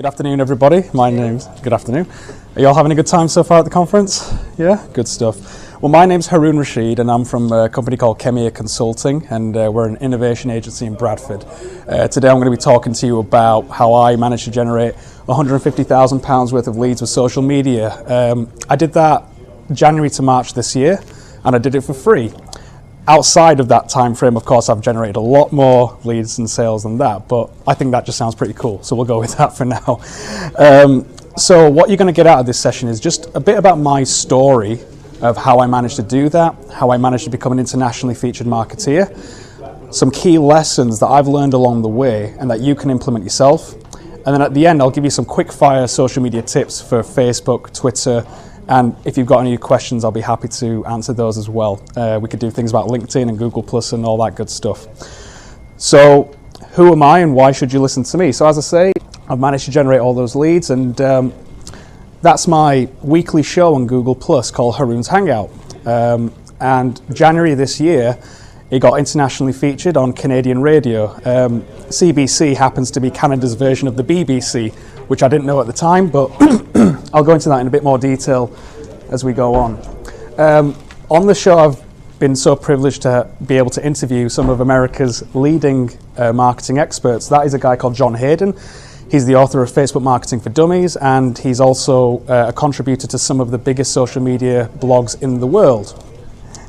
Good afternoon, everybody. Good afternoon. Are you all having a good time so far at the conference? Yeah, good stuff. Well, my name's Haroon Rashid, and I'm from a company called Khemeia Consulting, and we're an innovation agency in Bradford. Today I'm going to be talking to you about how I managed to generate £150,000 worth of leads with social media. I did that January to March this year, and I did it for free. Outside of that time frame, of course, I've generated a lot more leads and sales than that, but I think that just sounds pretty cool, so we'll go with that for now. So what you're going to get out of this session is just a bit about my story of how I managed to do that, how I managed to become an internationally featured marketeer, some key lessons that I've learned along the way and that you can implement yourself. And then at the end, I'll give you some quick fire social media tips for Facebook, Twitter, and if you've got any questions, I'll be happy to answer those as well. We could do things about LinkedIn and Google Plus and all that good stuff. So who am I and why should you listen to me? So as I say, I've managed to generate all those leads, and that's my weekly show on Google Plus called Haroon's Hangout. And January this year, it got internationally featured on Canadian radio. CBC happens to be Canada's version of the BBC, which I didn't know at the time, but I'll go into that in a bit more detail as we go on. On the show, I've been so privileged to be able to interview some of America's leading marketing experts. That is a guy called John Hayden. He's the author of Facebook Marketing for Dummies, and he's also a contributor to some of the biggest social media blogs in the world.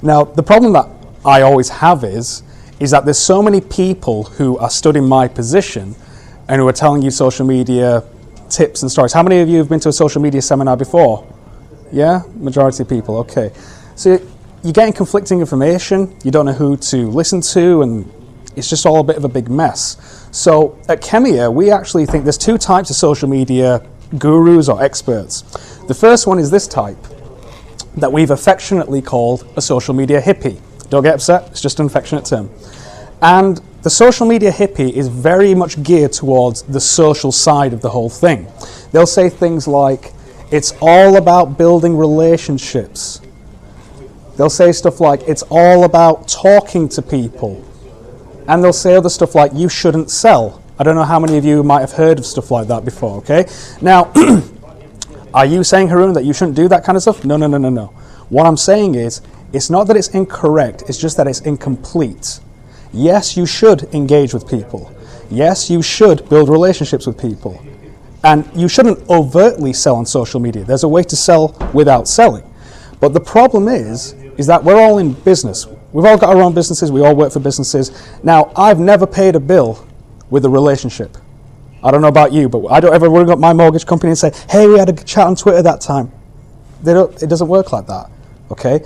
Now, the problem that I always have is that there's so many people who are stood in my position and who are telling you social media tips and stories. How many of you have been to a social media seminar before? Yeah, majority of people, okay. So you're getting conflicting information, you don't know who to listen to, and it's just all a bit of a big mess. So at Khemeia, we actually think there's two types of social media gurus or experts. The first one is this type that we've affectionately called a social media hippie. Don't get upset, it's just an affectionate term. And the social media hippie is very much geared towards the social side of the whole thing. They'll say things like, it's all about building relationships. They'll say stuff like, it's all about talking to people. And they'll say other stuff like, you shouldn't sell. I don't know how many of you might have heard of stuff like that before, okay? Now, are you saying, Haroon, that you shouldn't do that kind of stuff? No. What I'm saying is, it's not that it's incorrect, it's just that it's incomplete. Yes, you should engage with people. Yes, you should build relationships with people. And you shouldn't overtly sell on social media. There's a way to sell without selling. But the problem is that we're all in business. We've all got our own businesses, we all work for businesses. Now, I've never paid a bill with a relationship. I don't know about you, but I don't ever ring up my mortgage company and say, hey, we had a chat on Twitter that time. It doesn't work like that, okay?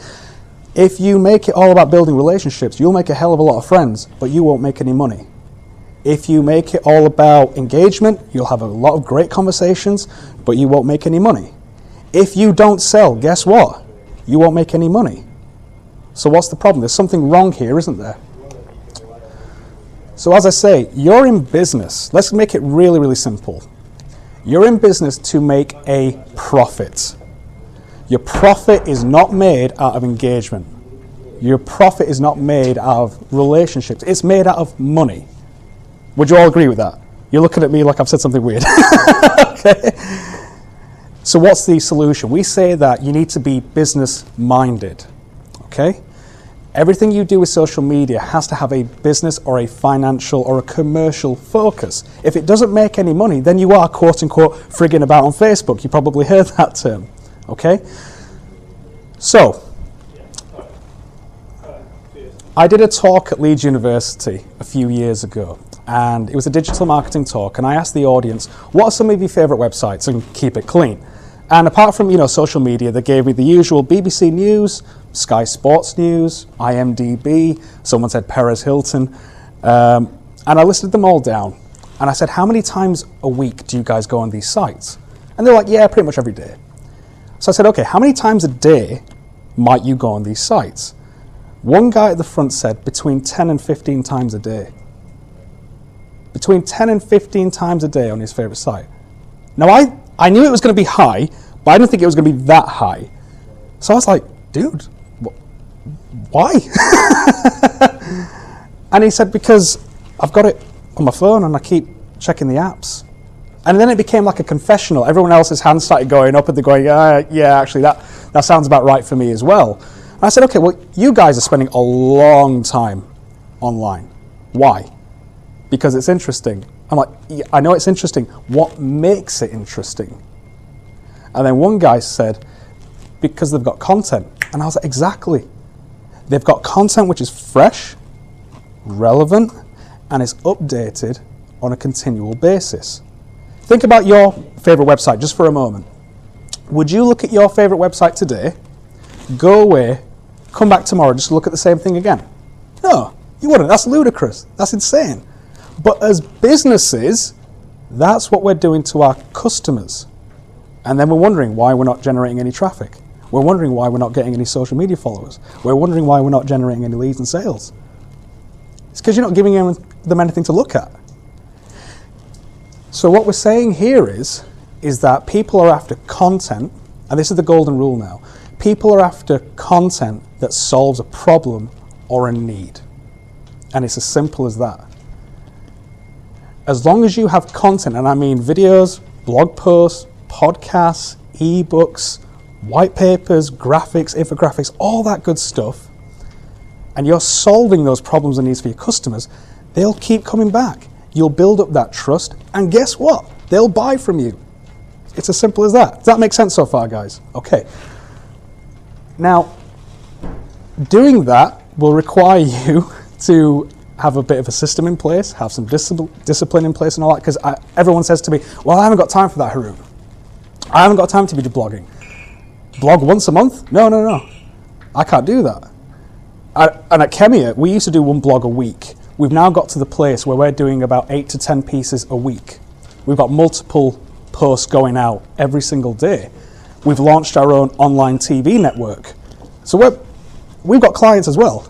If you make it all about building relationships, you'll make a hell of a lot of friends, but you won't make any money. If you make it all about engagement, you'll have a lot of great conversations, but you won't make any money. If you don't sell, guess what? You won't make any money. So what's the problem? There's something wrong here, isn't there? So as I say, you're in business. Let's make it really, really simple. You're in business to make a profit. Your profit is not made out of engagement. Your profit is not made out of relationships. It's made out of money. Would you all agree with that? You're looking at me like I've said something weird. Okay. So what's the solution? We say that you need to be business-minded. Okay? Everything you do with social media has to have a business or a financial or a commercial focus. If it doesn't make any money, then you are quote-unquote frigging about on Facebook. You probably heard that term. Okay, so I did a talk at Leeds University a few years ago, and it was a digital marketing talk, and I asked the audience, what are some of your favourite websites, and keep it clean. And apart from, social media, they gave me the usual BBC News, Sky Sports News, IMDb, someone said Perez Hilton, and I listed them all down, and I said, how many times a week do you guys go on these sites? And they're like, yeah, pretty much every day. So I said, okay, how many times a day might you go on these sites? One guy at the front said between 10 and 15 times a day. Between 10 and 15 times a day on his favourite site. Now, I knew it was going to be high, but I didn't think it was going to be that high. So I was like, dude, why? And he said, because I've got it on my phone and I keep checking the apps. And then it became like a confessional. Everyone else's hands started going up and they're going, yeah, actually that sounds about right for me as well. And I said, okay, well, you guys are spending a long time online. Why? Because it's interesting. I'm like, yeah, I know it's interesting. What makes it interesting? And then one guy said, because they've got content. And I was like, exactly. They've got content which is fresh, relevant, and is updated on a continual basis. Think about your favorite website just for a moment. Would you look at your favorite website today, go away, come back tomorrow, just look at the same thing again? No, you wouldn't. That's ludicrous. That's insane. But as businesses, that's what we're doing to our customers. And then we're wondering why we're not generating any traffic. We're wondering why we're not getting any social media followers. We're wondering why we're not generating any leads and sales. It's because you're not giving them anything to look at. So what we're saying here is that people are after content, and this is the golden rule now. People are after content that solves a problem or a need. And it's as simple as that. As long as you have content, and I mean videos, blog posts, podcasts, ebooks, white papers, graphics, infographics, all that good stuff, and you're solving those problems and needs for your customers, they'll keep coming back. You'll build up that trust, and guess what? They'll buy from you. It's as simple as that. Does that make sense so far, guys? Okay. Now, doing that will require you to have a bit of a system in place, have some discipline in place and all that, because everyone says to me, well, I haven't got time for that, Haroon. I haven't got time to be blogging. Blog once a month? No. I can't do that. And at Khemeia, we used to do one blog a week. We've now got to the place where we're doing about 8 to 10 pieces a week. We've got multiple posts going out every single day. We've launched our own online TV network. So we've got clients as well.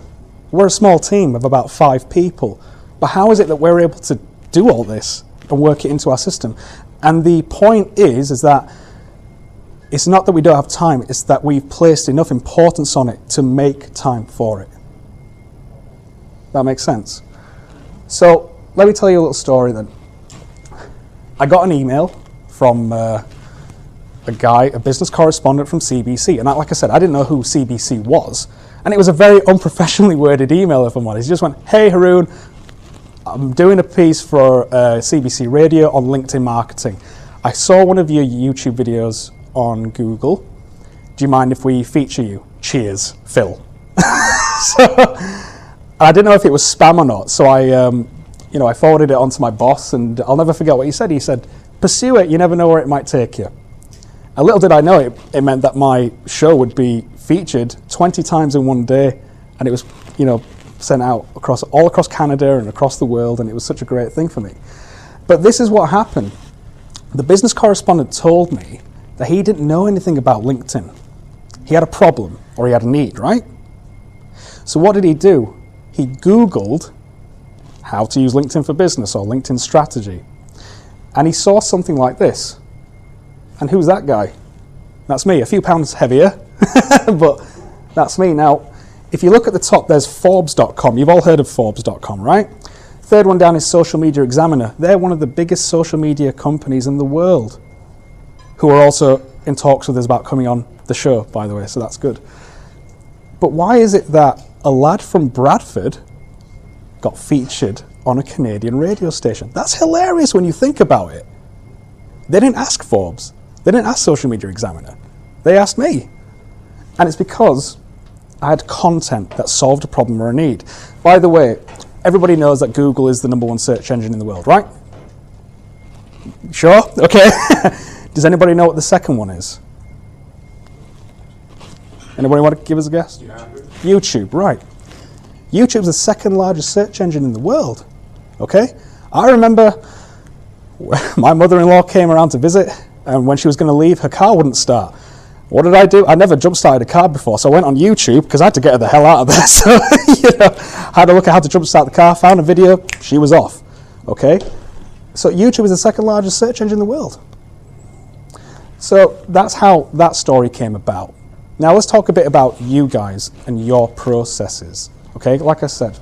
We're a small team of about 5 people. But how is it that we're able to do all this and work it into our system? And the point is that it's not that we don't have time, it's that we've placed enough importance on it to make time for it. That makes sense? So let me tell you a little story then. I got an email from a guy, a business correspondent from CBC. And like I said, I didn't know who CBC was. And it was a very unprofessionally worded email, if I'm honest. He just went, hey Haroon, I'm doing a piece for CBC Radio on LinkedIn marketing. I saw one of your YouTube videos on Google. Do you mind if we feature you? Cheers, Phil. So I didn't know if it was spam or not. So I forwarded it on to my boss, and I'll never forget what he said. He said, pursue it, you never know where it might take you. And little did I know it meant that my show would be featured 20 times in one day, and it was, sent out all across Canada and across the world, and it was such a great thing for me. But this is what happened. The business correspondent told me that he didn't know anything about LinkedIn. He had a problem, or he had a need, right? So what did he do? He Googled how to use LinkedIn for business or LinkedIn strategy. And he saw something like this. And who's that guy? That's me, a few pounds heavier, but that's me. Now, if you look at the top, there's Forbes.com. You've all heard of Forbes.com, right? Third one down is Social Media Examiner. They're one of the biggest social media companies in the world, who are also in talks with us about coming on the show, by the way, so that's good. But why is it that a lad from Bradford got featured on a Canadian radio station? That's hilarious when you think about it. They didn't ask Forbes. They didn't ask Social Media Examiner. They asked me. And it's because I had content that solved a problem or a need. By the way, everybody knows that Google is the #1 search engine in the world, right? Sure? Okay. Does anybody know what the second one is? Anybody want to give us a guess? YouTube, right. YouTube's the second largest search engine in the world. Okay? I remember my mother-in-law came around to visit, and when she was going to leave, her car wouldn't start. What did I do? I never jump-started a car before, so I went on YouTube, because I had to get her the hell out of there. So, I had to look at how to jump-start the car, found a video, she was off. Okay? So YouTube is the second largest search engine in the world. So that's how that story came about. Now let's talk a bit about you guys and your processes. Okay, like I said,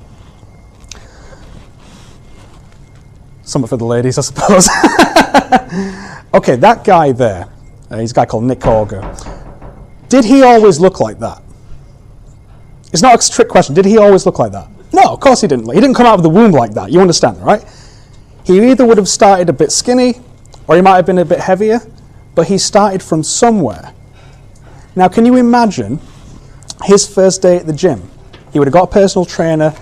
Something for the ladies, I suppose. Okay, that guy there, he's a guy called Nick Auger. Did he always look like that? It's not a trick question. Did he always look like that? No, of course he didn't. He didn't come out of the womb like that. You understand, right? He either would have started a bit skinny, or he might have been a bit heavier, but he started from somewhere. Now, can you imagine his first day at the gym? He would have got a personal trainer.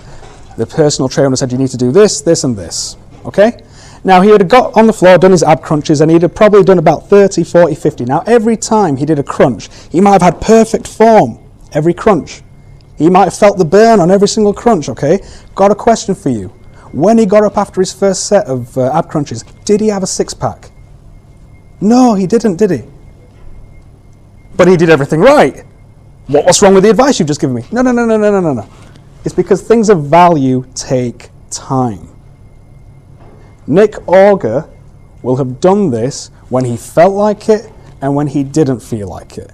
The personal trainer would have said, you need to do this, this, and this. Okay? Now, he would have got on the floor, done his ab crunches, and he'd have probably done about 30, 40, 50. Now, every time he did a crunch, he might have had perfect form every crunch. He might have felt the burn on every single crunch, okay? Got a question for you. When he got up after his first set of ab crunches, did he have a six-pack? No, he didn't, did he? But he did everything right. What's wrong with the advice you've just given me? No. It's because things of value take time. Nick Auger will have done this when he felt like it and when he didn't feel like it.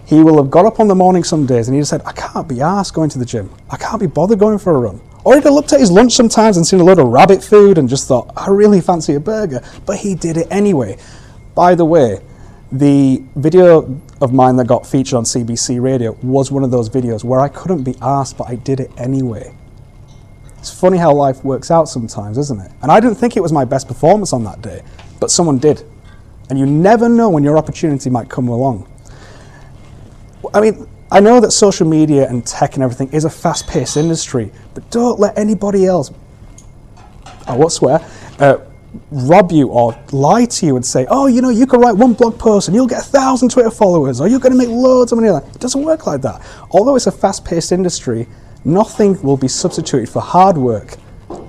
He will have got up on the morning some days and he just said, I can't be arsed going to the gym. I can't be bothered going for a run. Or he'd have looked at his lunch sometimes and seen a load of rabbit food and just thought, I really fancy a burger. But he did it anyway. By the way, the video of mine that got featured on CBC Radio was one of those videos where I couldn't be asked, but I did it anyway. It's funny how life works out sometimes, isn't it? And I didn't think it was my best performance on that day, but someone did. And you never know when your opportunity might come along. I mean, I know that social media and tech and everything is a fast-paced industry, but don't let anybody else, I won't swear, rob you or lie to you and say, oh, you know, you can write one blog post and you'll get 1,000 Twitter followers, or you're going to make loads of money. It doesn't work like that. Although it's a fast-paced industry, nothing will be substituted for hard work,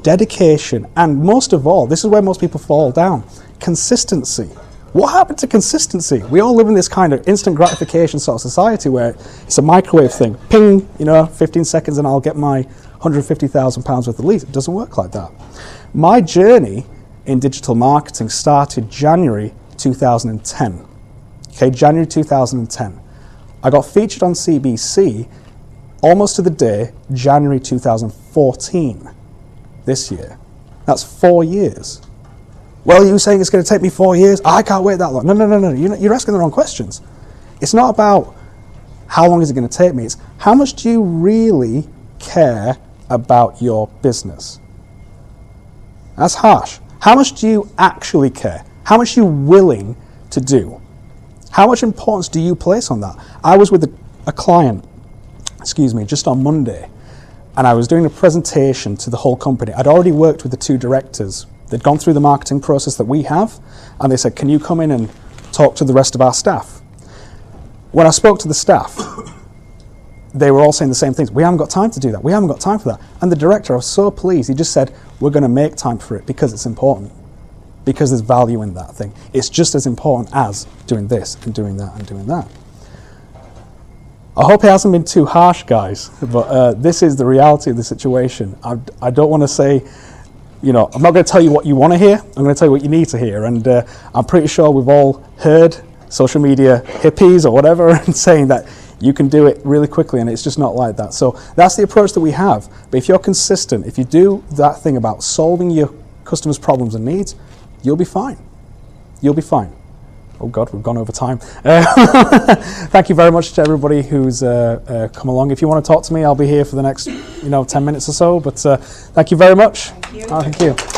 dedication, and most of all, this is where most people fall down, consistency. What happened to consistency? We all live in this kind of instant gratification sort of society where it's a microwave thing. Ping, 15 seconds and I'll get my £150,000 worth of leads. It doesn't work like that. My journey in digital marketing started January 2010. Okay, January 2010. I got featured on CBC almost to the day, January 2014, this year. That's 4 years. Well, you're saying it's going to take me 4 years? I can't wait that long. No. You're asking the wrong questions. It's not about how long is it going to take me. It's how much do you really care about your business? That's harsh. How much do you actually care? How much are you willing to do? How much importance do you place on that? I was with a client, just on Monday, and I was doing a presentation to the whole company. I'd already worked with the two directors. They'd gone through the marketing process that we have, and they said, can you come in and talk to the rest of our staff? When I spoke to the staff, they were all saying the same things. We haven't got time to do that. We haven't got time for that. And the director, I was so pleased. He just said, we're going to make time for it because it's important, because there's value in that thing. It's just as important as doing this and doing that and doing that. I hope it hasn't been too harsh, guys, but this is the reality of the situation. I don't want to say, I'm not going to tell you what you want to hear. I'm going to tell you what you need to hear. And I'm pretty sure we've all heard social media hippies or whatever and saying that you can do it really quickly, and it's just not like that. So that's the approach that we have. But if you're consistent, if you do that thing about solving your customers' problems and needs, you'll be fine. You'll be fine. Oh God, we've gone over time. Thank you very much to everybody who's come along. If you want to talk to me, I'll be here for the next 10 minutes or so. But thank you very much. Thank you. Thank you.